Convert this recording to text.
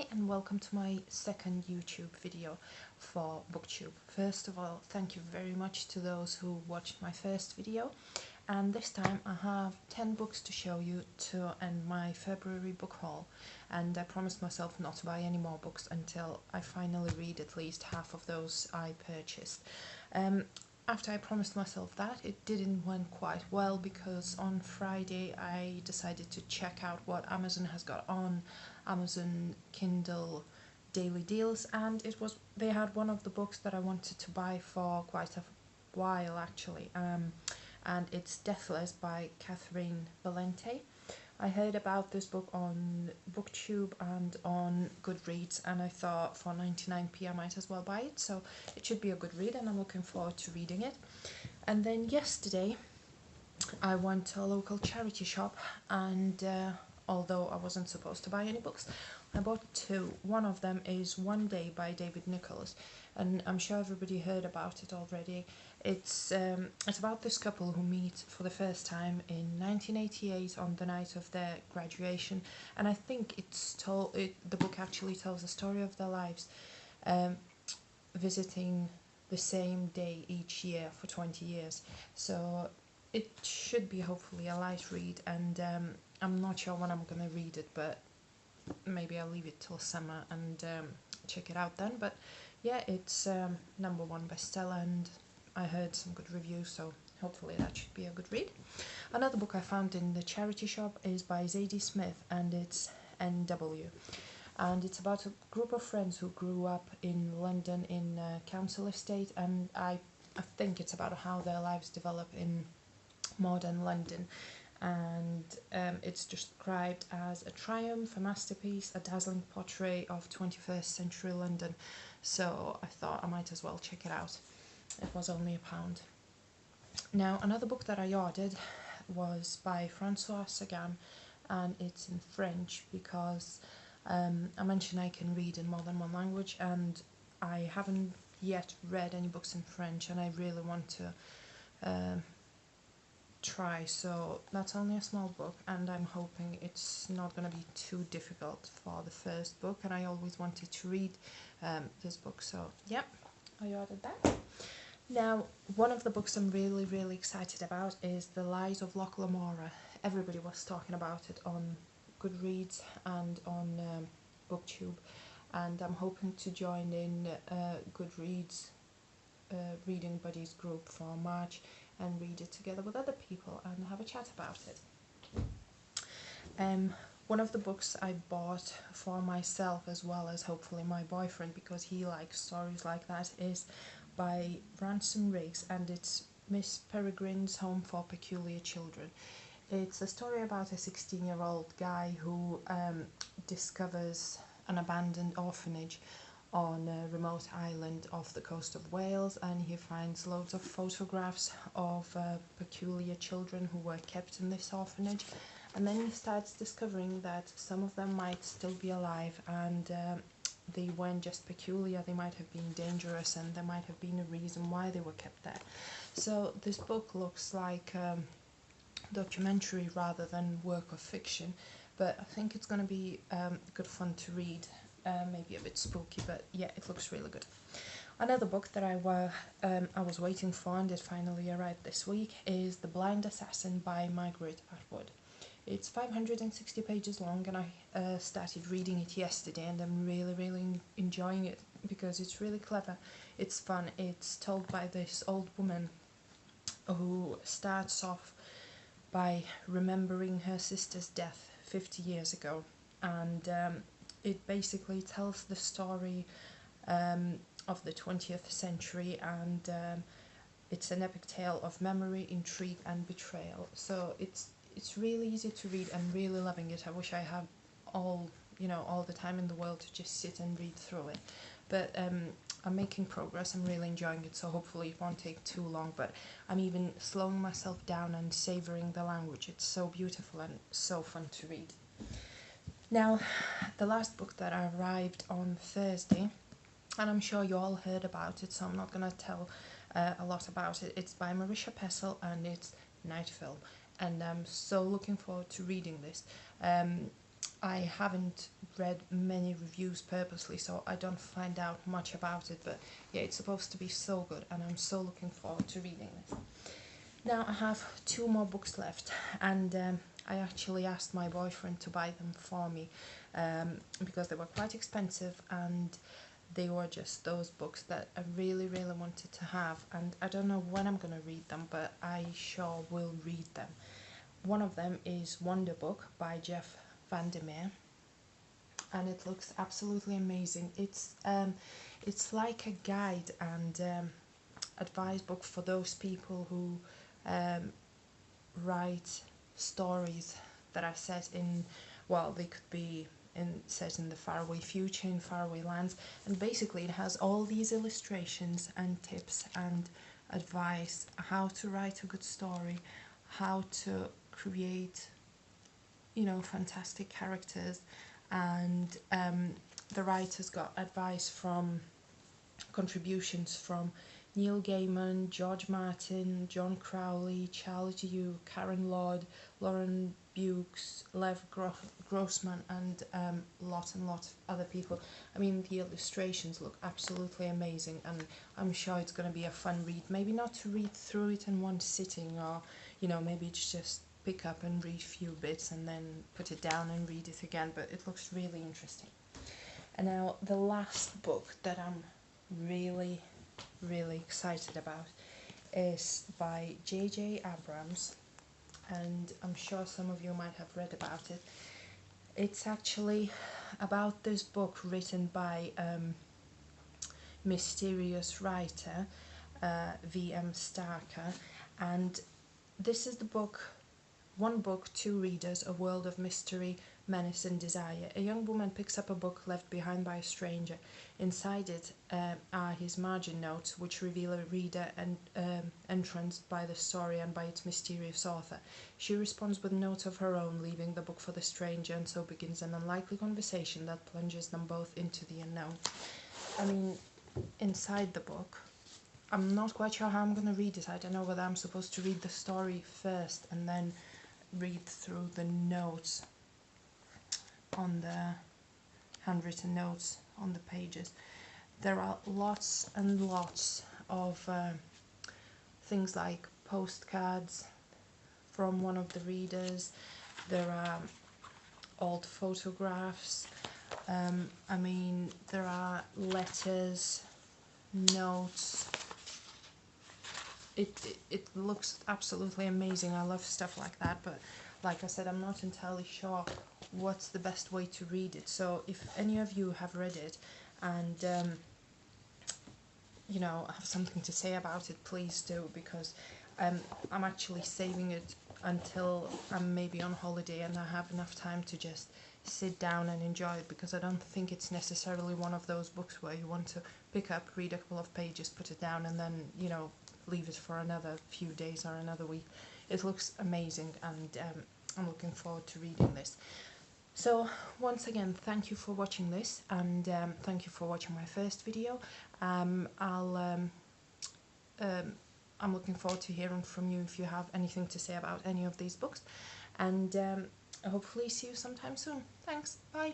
Hi and welcome to my second YouTube video for BookTube. First of all, thank you very much to those who watched my first video, and this time I have 10 books to show you to end my February book haul, and I promised myself not to buy any more books until I finally read at least half of those I purchased. After I promised myself that, it didn't went quite well because on Friday I decided to check out what Amazon has got on Amazon Kindle daily deals, and they had one of the books that I wanted to buy for quite a while actually, and it's Deathless by Catherynne Valente. I heard about this book on BookTube and on Goodreads, and I thought for 99p I might as well buy it, so it should be a good read and I'm looking forward to reading it. And then yesterday I went to a local charity shop, and although I wasn't supposed to buy any books, I bought two. One of them is One Day by David Nicholls, and I'm sure everybody heard about it already. It's about this couple who meet for the first time in 1988 on the night of their graduation, and I think the book actually tells the story of their lives, visiting the same day each year for 20 years. So it should be hopefully a light read, and I'm not sure when I'm going to read it, but maybe I'll leave it till summer and check it out then. But yeah, it's #1 bestseller and I heard some good reviews, so hopefully that should be a good read. Another book I found in the charity shop is by Zadie Smith, and it's NW. And it's about a group of friends who grew up in London in a council estate, and I think it's about how their lives develop in modern London, and it's described as a triumph, a masterpiece, a dazzling portrait of 21st century London, so I thought I might as well check it out. It was only £1. Now, another book that I ordered was by François Sagan, and it's in French because I mentioned I can read in more than one language, and I haven't yet read any books in French, and I really want to try, so that's only a small book, and I'm hoping it's not going to be too difficult for the first book, and I always wanted to read this book, so yeah, I ordered that. Now, one of the books I'm really excited about is The Lies of Locke Lamora. Everybody was talking about it on Goodreads and on BookTube, and I'm hoping to join in Goodreads reading buddies group for March and read it together with other people and have a chat about it. One of the books I bought for myself as well as hopefully my boyfriend, because he likes stories like that, is by Ransom Riggs, and it's Miss Peregrine's Home for Peculiar Children. It's a story about a 16-year-old guy who discovers an abandoned orphanage on a remote island off the coast of Wales, and he finds loads of photographs of peculiar children who were kept in this orphanage, and then he starts discovering that some of them might still be alive, and they weren't just peculiar, they might have been dangerous, and there might have been a reason why they were kept there. So this book looks like documentary rather than work of fiction, but I think it's going to be good fun to read. Maybe a bit spooky, but yeah, it looks really good. Another book that I was waiting for and it finally arrived this week is The Blind Assassin by Margaret Atwood. It's 560 pages long, and I started reading it yesterday, and I'm really enjoying it because it's really clever, it's fun, it's told by this old woman who starts off by remembering her sister's death 50 years ago, and it basically tells the story of the 20th century, and it's an epic tale of memory, intrigue and betrayal. So it's really easy to read. I'm really loving it. I wish I had all the time in the world to just sit and read through it, but I'm making progress. I'm really enjoying it, so hopefully it won't take too long, but I'm even slowing myself down and savouring the language. It's so beautiful and so fun to read. Now, the last book that arrived on Thursday, and I'm sure you all heard about it, so I'm not going to tell a lot about it. It's by Marisha Pessl, and it's Nightfall, and I'm so looking forward to reading this. I haven't read many reviews purposely, so I don't find out much about it, but yeah, it's supposed to be so good, and I'm so looking forward to reading this. Now I have 2 more books left, and I actually asked my boyfriend to buy them for me because they were quite expensive, and they were just those books that I really, really wanted to have, and I don't know when I'm going to read them, but I sure will read them. One of them is Wonder Book by Jeff Vandermeer, and it looks absolutely amazing. It's like a guide and advice book for those people who write stories that are set in, well, they could be set in the faraway future, in faraway lands, and basically it has all these illustrations and tips and advice how to write a good story, how to create, you know, fantastic characters, and the writer's got advice from contributions from Neil Gaiman, George Martin, John Crowley, Charles Yu, Karen Lord, Lauren Bukes, Lev Grossman, and lot of other people. I mean, the illustrations look absolutely amazing, and I'm sure it's going to be a fun read. Maybe not to read through it in one sitting, or, you know, maybe it's just pick up and read a few bits and then put it down and read it again, but it looks really interesting. And now the last book that I'm really excited about is by J.J. Abrams, and I'm sure some of you might have read about it. It's actually about this book written by mysterious writer V.M. Starker, and this is the book, one book, two readers, a world of mystery, menace and desire. A young woman picks up a book left behind by a stranger. Inside it are his margin notes, which reveal a reader and entranced by the story and by its mysterious author. She responds with notes of her own, leaving the book for the stranger, and so begins an unlikely conversation that plunges them both into the unknown. I mean, inside the book, I'm not quite sure how I'm going to read it. I don't know whether I'm supposed to read the story first and then read through the notes on the handwritten notes on the pages. There are lots and lots of things like postcards from one of the readers. There are old photographs. I mean, there are letters, notes. It looks absolutely amazing. I love stuff like that, but like I said, I'm not entirely sure what's the best way to read it. So if any of you have read it and you know, have something to say about it, please do, because I'm actually saving it until I'm maybe on holiday and I have enough time to just sit down and enjoy it, because I don't think it's necessarily one of those books where you want to pick up, read a couple of pages, put it down, and then, you know, leave it for another few days or another week. It looks amazing, and I'm looking forward to reading this. So once again, thank you for watching this, and thank you for watching my first video. I'm looking forward to hearing from you if you have anything to say about any of these books, and hopefully see you sometime soon. Thanks, bye.